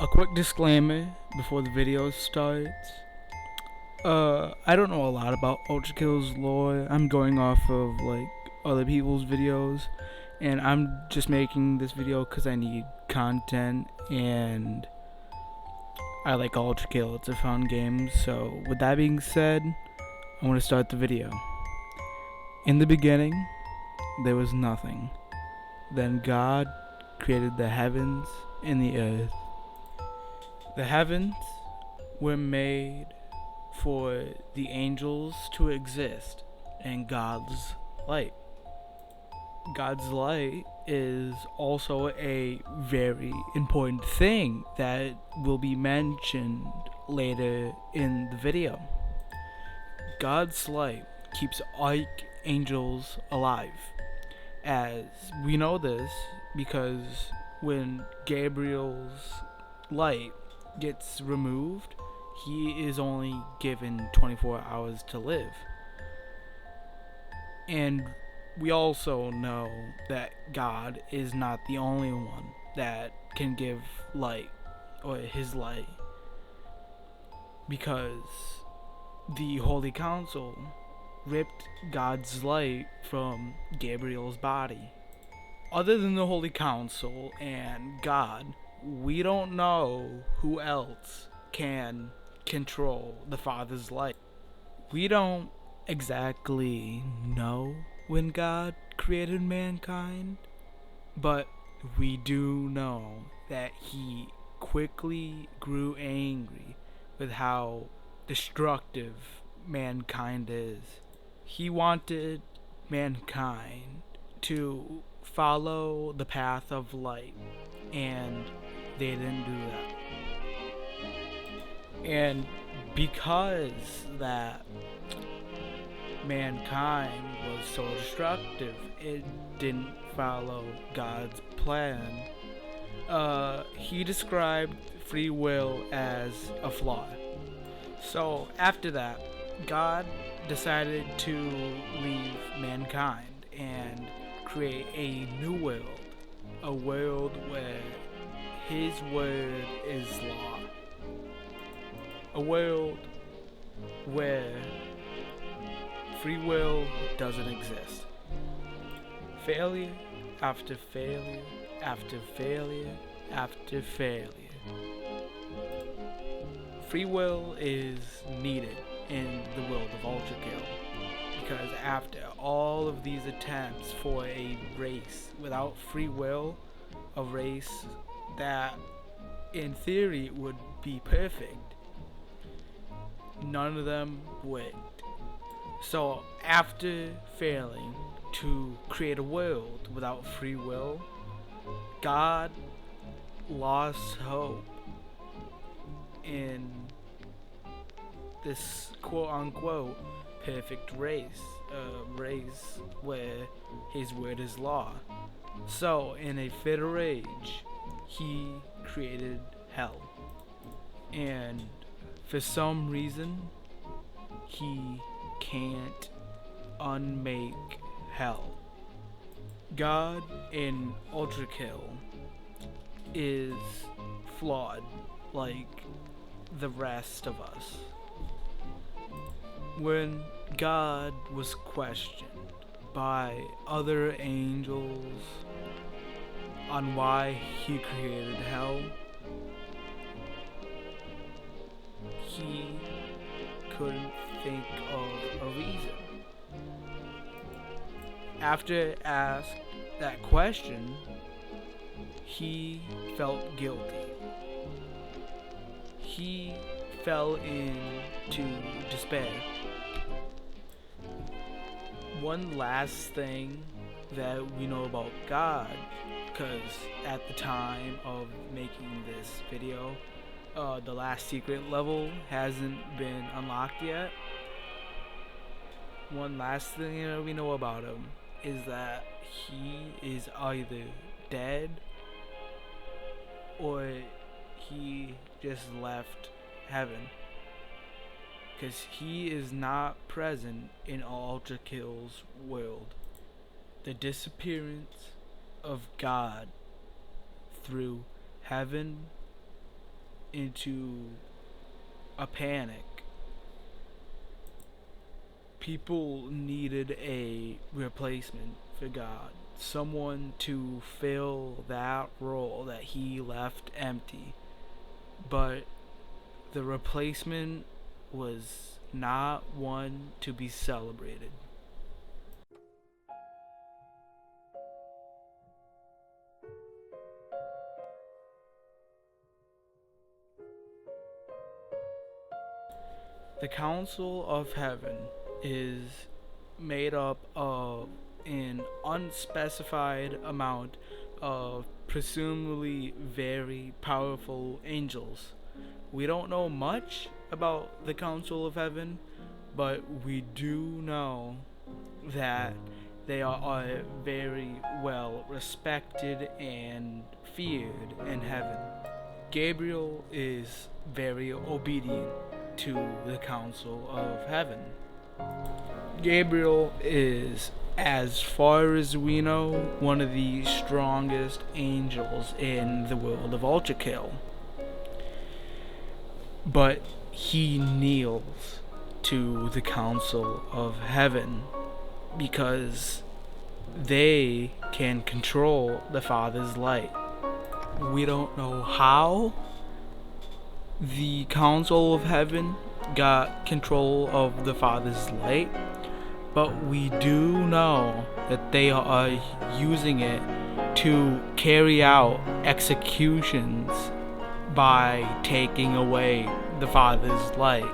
A quick disclaimer before the video starts. I don't know a lot about ULTRAKILL's lore. I'm going off of like other people's videos, and I'm just making this video because I need content and I like ULTRAKILL. It's a fun game. So with that being said, I want to start the video. In the beginning, there was nothing. Then God created the heavens and the earth. The heavens were made for the angels to exist in God's light. God's light is also a very important thing that will be mentioned later in the video. God's light keeps archangels alive, as we know this because when Gabriel's light gets removed, he is only given 24 hours to live. And we also know that God is not the only one that can give light, or his light, because the Holy Council ripped God's light from Gabriel's body. Other than the Holy Council and God, we don't know who else can control the Father's light. We don't exactly know when God created mankind, but we do know that he quickly grew angry with how destructive mankind is. He wanted mankind to follow the path of light, and they didn't do that. And because that mankind was so destructive, it didn't follow God's plan. He described free will as a flaw. So after that, God decided to leave mankind and create a new world, a world where his word is law, a world where free will doesn't exist. Failure after failure after failure after failure. Free will is needed in the world of ULTRAKILL, because after all of these attempts for a race without free will, a race that in theory would be perfect, none of them would. So after failing to create a world without free will, God lost hope in this quote-unquote perfect race, a race where his word is law. So in a fit of rage, he created hell. And for some reason, he can't unmake hell. God in ULTRAKILL is flawed like the rest of us. When God was questioned by other angels on why he created hell, he couldn't think of a reason. After asked that question, he felt guilty. He fell into despair. One last thing that we know about God, because at the time of making this video, the last secret level hasn't been unlocked yet. One last thing that we know about him is that he is either dead or he just left heaven, because he is not present in ULTRAKILL's world. The disappearance of God through heaven into a panic. People needed a replacement for God, someone to fill that role that he left empty. But the replacement was not one to be celebrated. The Council of Heaven is made up of an unspecified amount of presumably very powerful angels. We don't know much about the Council of Heaven, but we do know that they are very well respected and feared in heaven. Gabriel is very obedient to the Council of Heaven. Gabriel is, as far as we know, one of the strongest angels in the world of ULTRAKILL. But he kneels to the Council of Heaven because they can control the Father's light. We don't know how the Council of Heaven got control of the Father's light, but we do know that they are using it to carry out executions by taking away the Father's light.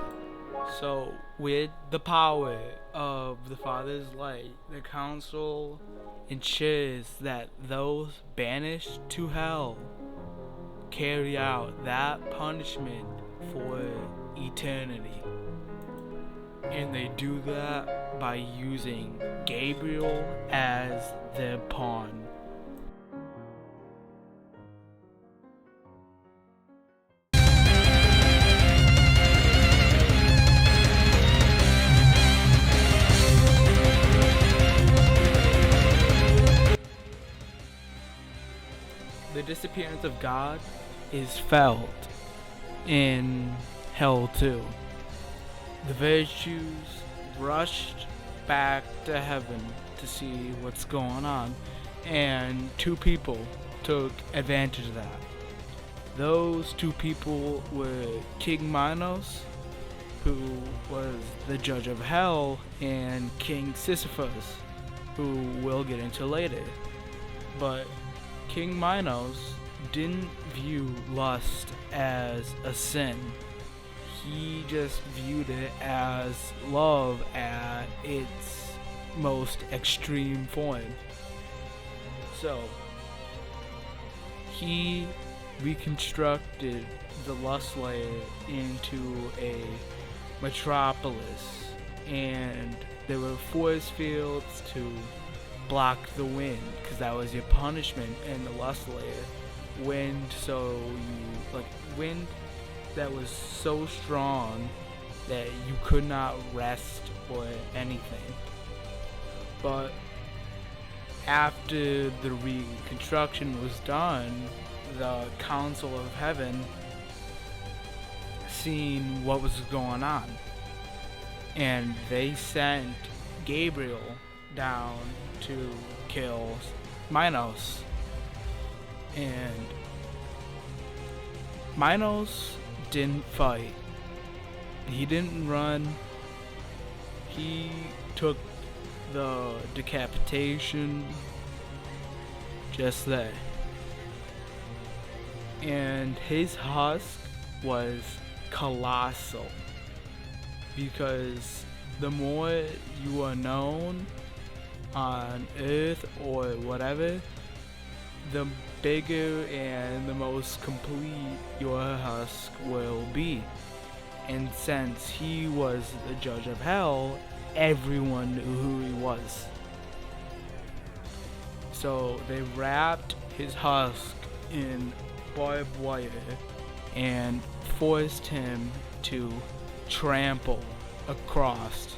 So, with the power of the Father's light, the Council ensures that those banished to hell carry out that punishment for eternity. And they do that by using Gabriel as their pawn. The disappearance of God is felt in hell too. The virtues rushed back to heaven to see what's going on, and two people took advantage of that. Those two people were King Minos, who was the judge of hell, and King Sisyphus, who we'll get into later. But King Minos didn't view lust as a sin. He just viewed it as love at its most extreme form. So, he reconstructed the lust layer into a metropolis, and there were force fields to block the wind, because that was your punishment in the lust layer. Wind that was so strong that you could not rest or anything. But after the reconstruction was done, the Council of Heaven seen what was going on, and they sent Gabriel down to kill Minos. And Minos didn't fight. He didn't run. He took the decapitation just there. And his husk was colossal, because the more you are known on Earth or whatever, the bigger and the most complete your husk will be. And since he was the judge of hell, everyone knew who he was. So they wrapped his husk in barbed wire and forced him to trample across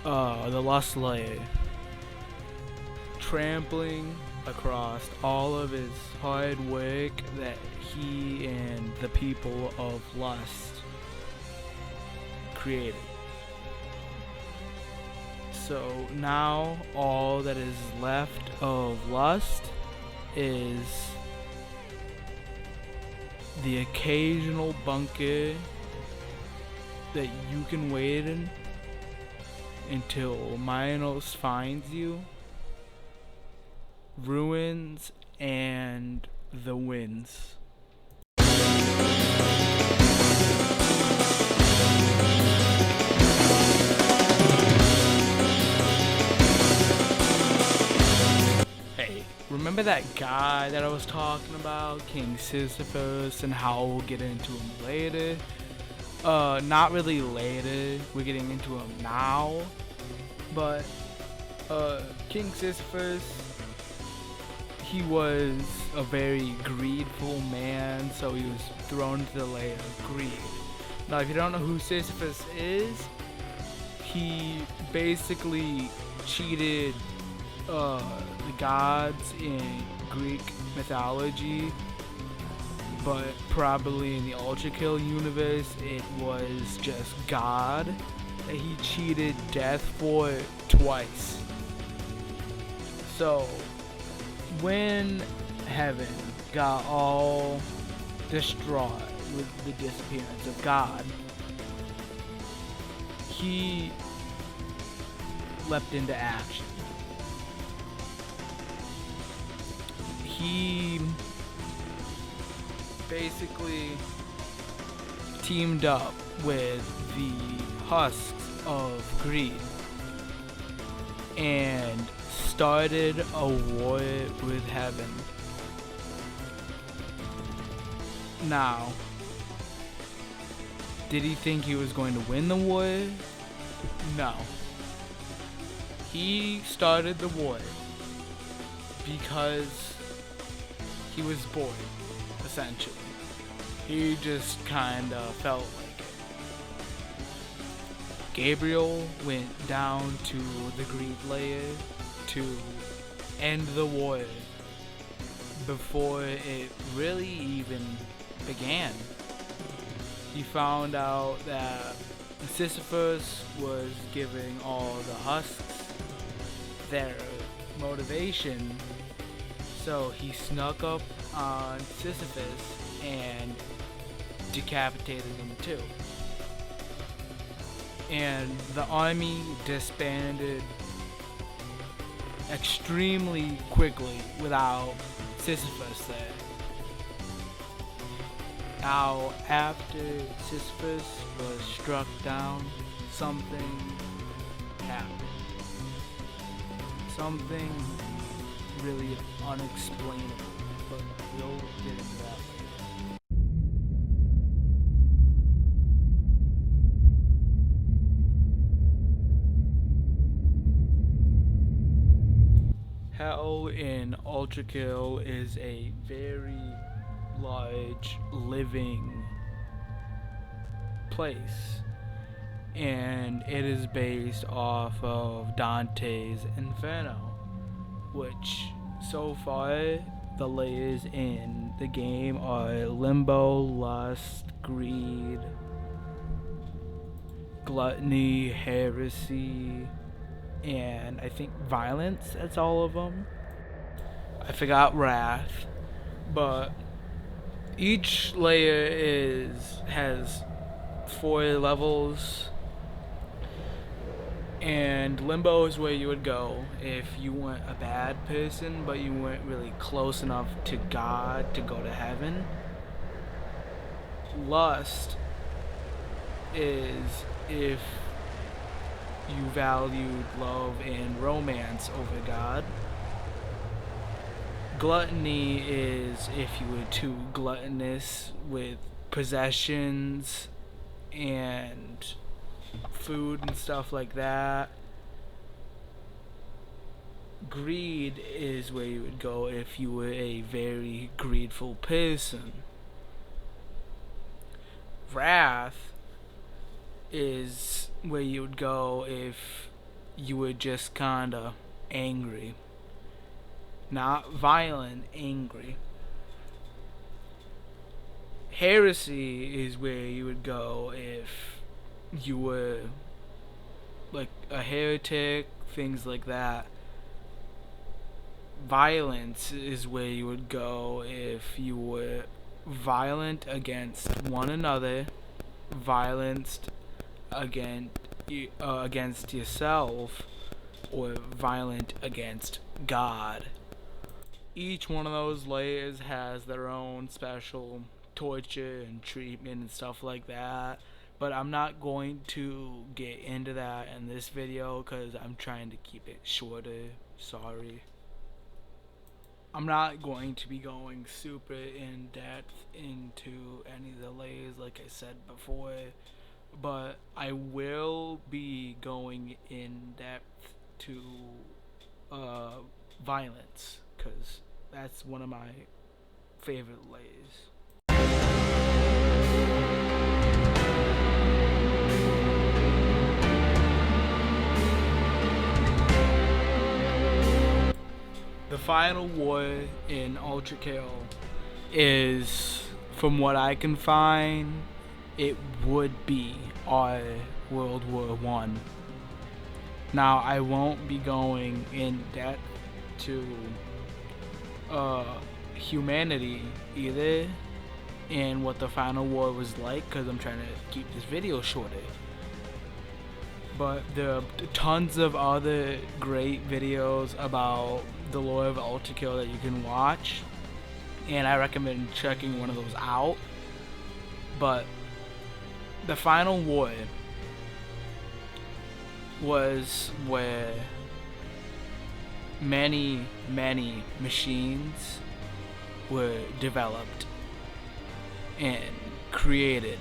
the lust layer. Trampling across all of his hard work that he and the people of lust created. So now all that is left of lust is the occasional bunker that you can wait in until Minos finds you, ruins, and the winds. Hey, remember that guy that I was talking about, King Sisyphus, and how we'll get into him later? Not really later, we're getting into him now, but King Sisyphus, he was a very greedful man, so he was thrown into the layer of greed. Now, if you don't know who Sisyphus is, he basically cheated the gods in Greek mythology, but probably in the ULTRAKILL universe, it was just God that he cheated death for twice. So, when heaven got all distraught with the disappearance of God, he leapt into action. He basically teamed up with the husks of greed and started a war with heaven. Now, did he think he was going to win the war? No. He started the war because he was bored, essentially. He just kinda felt like it. Gabriel went down to the greed layer to end the war before it really even began. He found out that Sisyphus was giving all the husks their motivation, so he snuck up on Sisyphus and decapitated him too. And the army disbanded extremely quickly without Sisyphus there. Now, after Sisyphus was struck down, something happened. Something really unexplainable, but we'll get into that later. Hell in ULTRAKILL is a very large living place, and it is based off of Dante's Inferno, which so far the layers in the game are limbo, lust, greed, gluttony, heresy, and I think violence. That's all of them. I forgot wrath, but each layer has 4 levels, and limbo is where you would go if you weren't a bad person but you weren't really close enough to God to go to heaven. Lust is if you valued love and romance over God. Gluttony is if you were too gluttonous with possessions and food and stuff like that. Greed is where you would go if you were a very greedful person. Wrath is where you would go if you were just kinda angry. not violent, angry. Heresy is where you would go if you were like a heretic, things like that. Violence is where you would go if you were violent against one another, violence against yourself, or violent against God. Each one of those layers has their own special torture and treatment and stuff like that. But I'm not going to get into that in this video because I'm trying to keep it shorter. Sorry. I'm not going to be going super in depth into any of the layers like I said before, but I will be going in depth to violence because that's one of my favorite layers. The final war in ULTRAKILL is, from what I can find, it would be our World War I. Now, I won't be going in depth to humanity either and what the final war was like because I'm trying to keep this video shorter. But there are tons of other great videos about the lore of ULTRAKILL that you can watch, and I recommend checking one of those out. But the final war was where many machines were developed and created.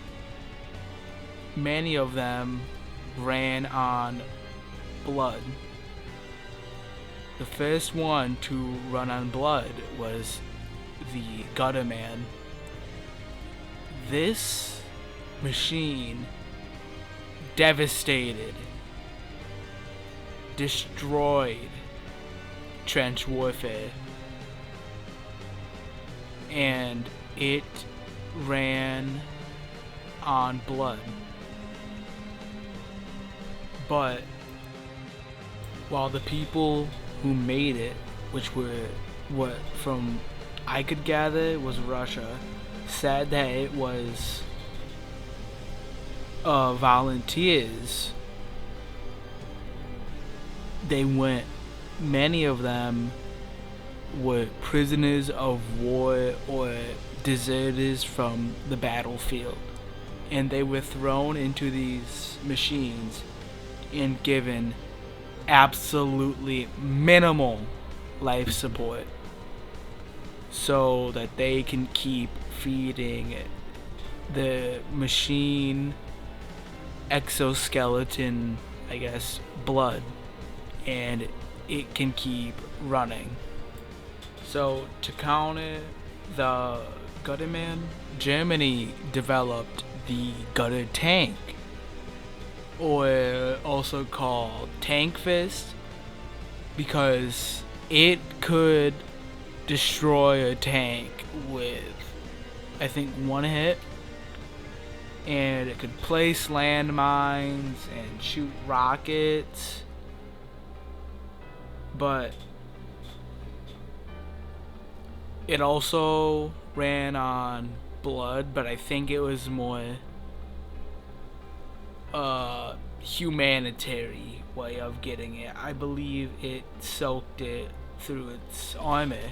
Many of them ran on blood. The first one to run on blood was the Gutter Man. This machine devastated, destroyed trench warfare, and it ran on blood. But while the people who made it, which were what from I could gather was Russia, said that it was volunteers, many of them were prisoners of war or deserters from the battlefield, and they were thrown into these machines and given absolutely minimal life support so that they can keep feeding the machine exoskeleton, I guess, blood, and it can keep running. So to counter the Gutter Man, Germany developed the Gutter Tank, or also called Tank Fist, because it could destroy a tank with, I think, one hit, and it could place landmines and shoot rockets. But it also ran on blood, but I think it was more humanitarian way of getting it. I believe it soaked it through its armor,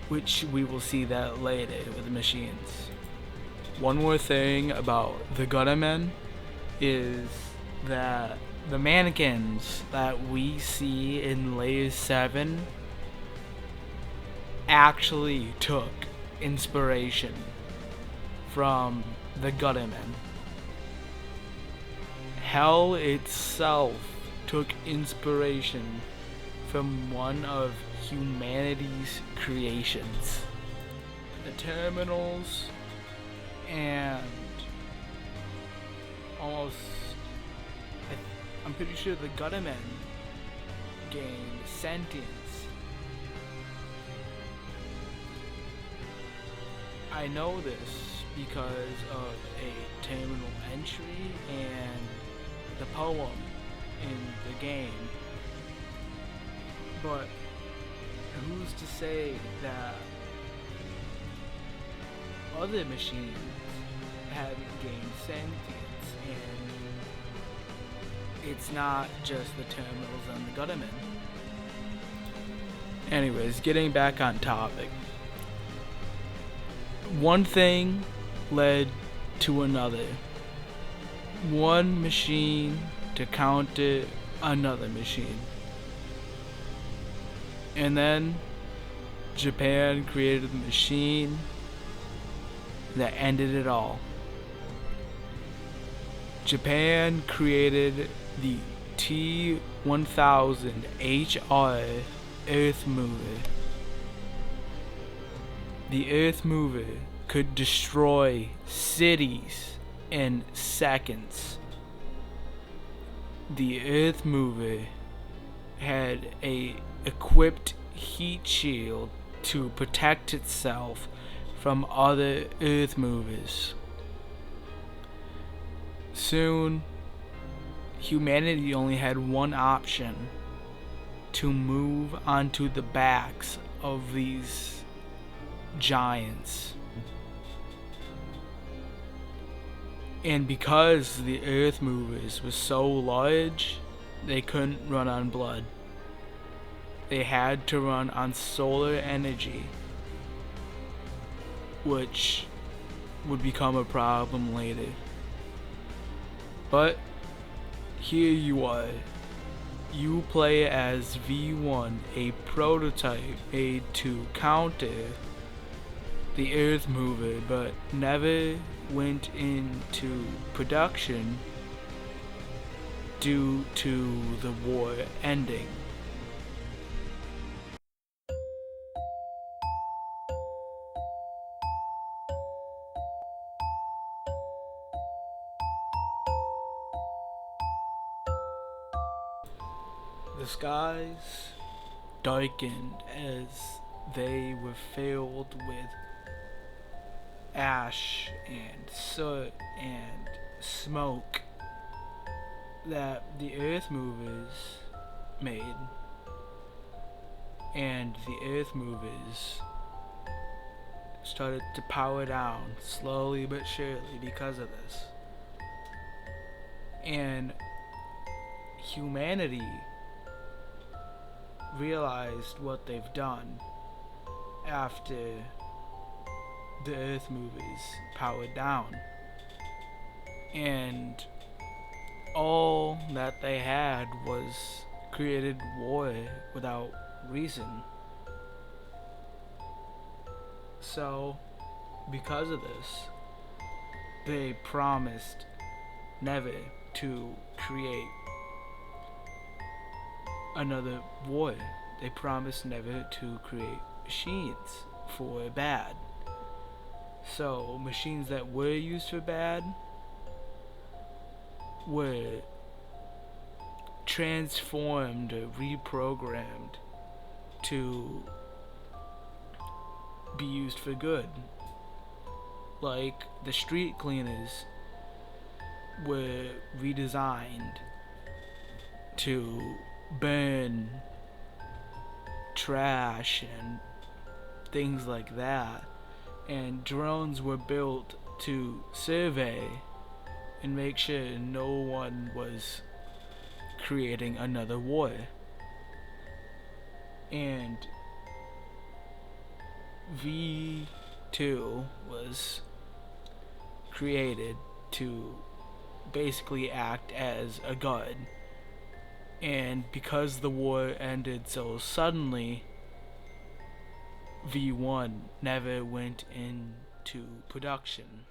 which we will see that later with the machines. One more thing about the Guttermen is that the mannequins that we see in Layer 7 actually took inspiration from the Guttermen. Hell itself took inspiration from one of humanity's creations. The terminals and almost, I'm pretty sure the Guttermen gained sentience I know this because of a terminal entry and the poem in the game. But who's to say that other machines haven't gained sentience and it's not just the terminals and the government? Anyways, getting back on topic. One thing led to another. One machine to counter another machine. And then Japan created the machine that ended it all. Japan created the T-1000 HR Earth Mover. The Earth Mover could destroy cities in seconds. The Earth Mover had a equipped heat shield to protect itself from other Earth Movers. Soon, humanity only had one option: to move onto the backs of these giants. And because the Earth Movers were so large, they couldn't run on blood. They had to run on solar energy, which would become a problem later. But here you are. You play as V1, a prototype made to counter the Earth Mover, but never went into production due to the war ending. The skies darkened as they were filled with ash and soot and smoke that the Earth Movers made. And the Earth Movers started to power down slowly but surely because of this. And humanity realized what they've done after the Earth Movers powered down, and all that they had was created war without reason. So because of this, they promised never to create another war. They promised never to create machines for bad. So machines that were used for bad were transformed or reprogrammed to be used for good. Like the street cleaners were redesigned to burn trash and things like that, and drones were built to survey and make sure no one was creating another war. And V2 was created to basically act as a guard. And because the war ended so suddenly, V1 never went into production.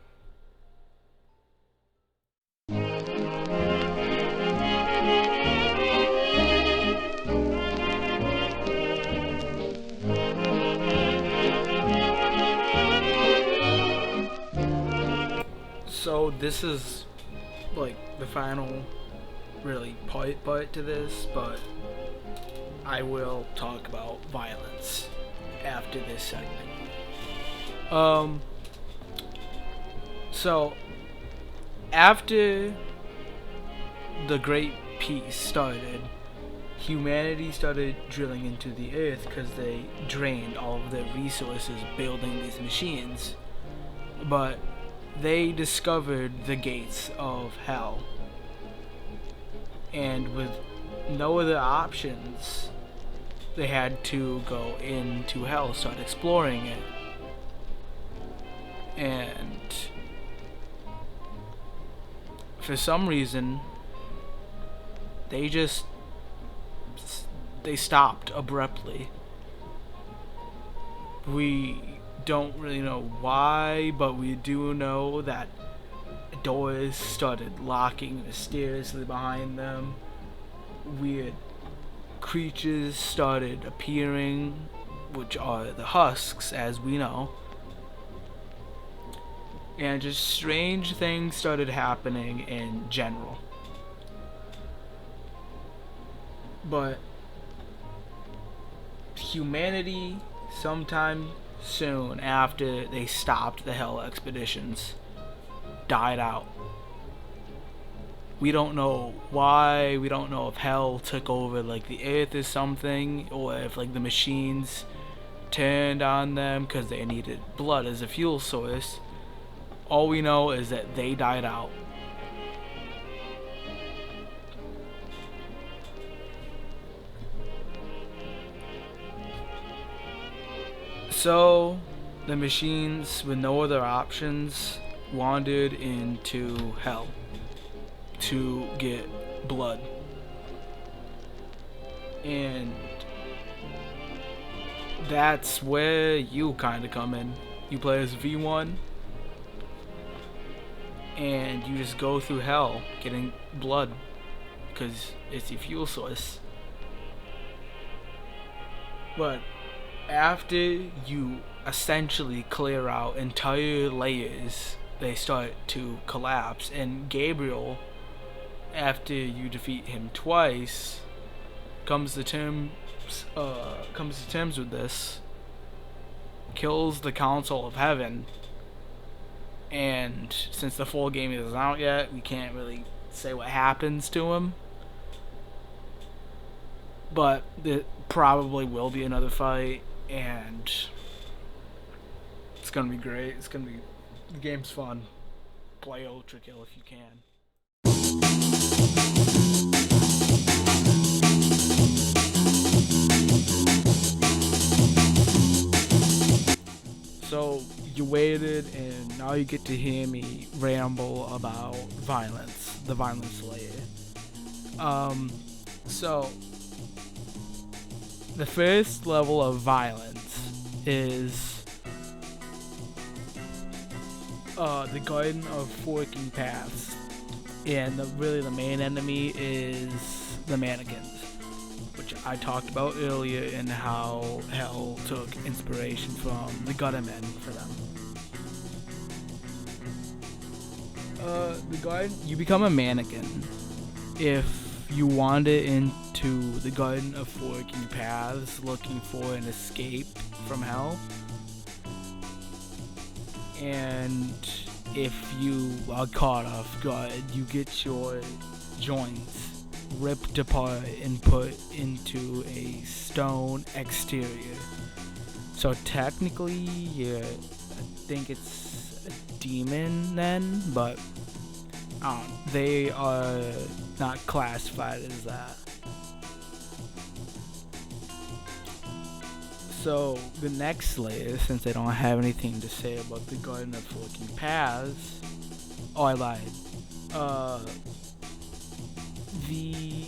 So this is like the final really part to this, but I will talk about violence after this segment. So after the Great Peace started, humanity started drilling into the earth because they drained all of their resources building these machines. But they discovered the gates of hell. And with no other options, they had to go into hell, start exploring it. And for some reason, they stopped abruptly. We don't really know why, but we do know that doors started locking mysteriously behind them. Weird creatures started appearing, which are the husks, as we know. And just strange things started happening in general. But humanity, sometime soon after they stopped the Hell expeditions, died out. We don't know why. We don't know if Hell took over like the Earth or something, or if like the machines turned on them because they needed blood as a fuel source. All we know is that they died out. So the machines, with no other options, wandered into Hell to get blood. And that's where you kind of come in. You play as V1, and you just go through Hell getting blood because it's your fuel source. But after you essentially clear out entire layers, they start to collapse, and Gabriel, after you defeat him twice, comes to terms with this, kills the Council of Heaven, and since the full game isn't out yet, we can't really say what happens to him. But there probably will be another fight, and it's gonna be great. The game's fun. Play ULTRAKILL if you can. So you waited, and now you get to hear me ramble about violence, the violence layer. So the first level of violence is the Garden of Forking Paths, and the main enemy is the mannequins, which I talked about earlier, and how Hell took inspiration from the Gutter Men for them. The garden, you become a mannequin if you wander into the Garden of Forking Paths looking for an escape from Hell. And if you are caught off guard, you get your joints ripped apart and put into a stone exterior. So technically, I think it's a demon then, but they are not classified as that. So the next layer, since I don't have anything to say about the Garden of Forking Paths, I lied. The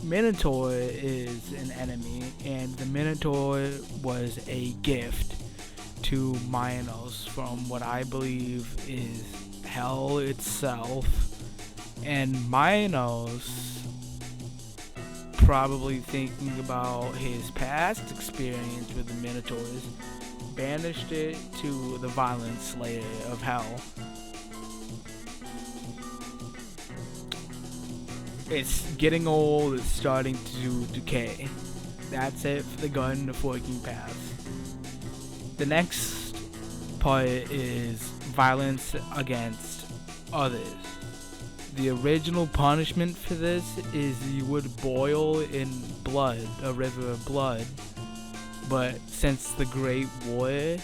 Minotaur is an enemy, and the Minotaur was a gift to Minos from what I believe is Hell itself. And Minos, probably thinking about his past experience with the Minotaurs, banished it to the violence layer of Hell. It's getting old, it's starting to decay. That's it for the Garden of Forking Paths. The next part is violence against others. The original punishment for this is you would boil in blood, a river of blood. But since the Great War,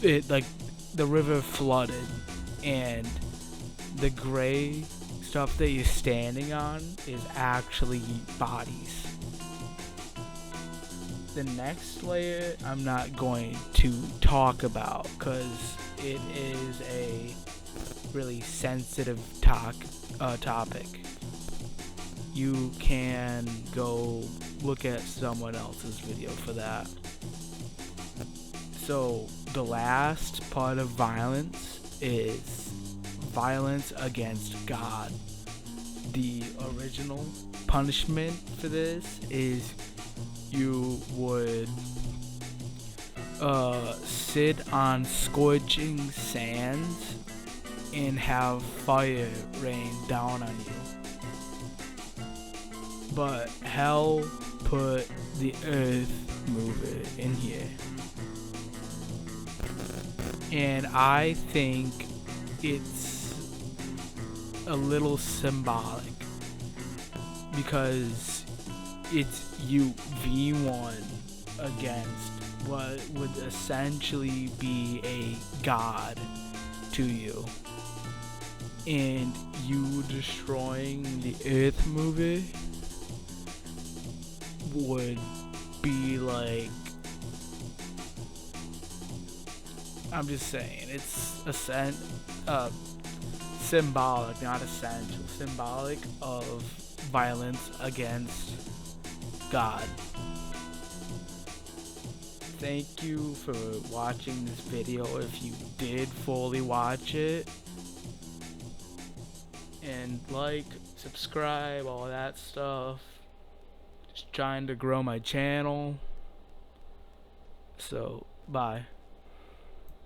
the river flooded, and the gray stuff that you're standing on is actually bodies. The next layer I'm not going to talk about because it is a really sensitive topic. You can go look at someone else's video for that. So the last part of violence is violence against God. The original punishment for this is you would sit on scorching sands and have fire rain down on you. But hell put the earth mover in here. And I think it's a little symbolic because it's you V1 against what would essentially be a god to you. And you destroying the earth mover would be like, I'm just saying, it's symbolic, not essential, symbolic of violence against God. Thank you for watching this video if you did fully watch it. And like, subscribe, all that stuff. Just trying to grow my channel. So, bye.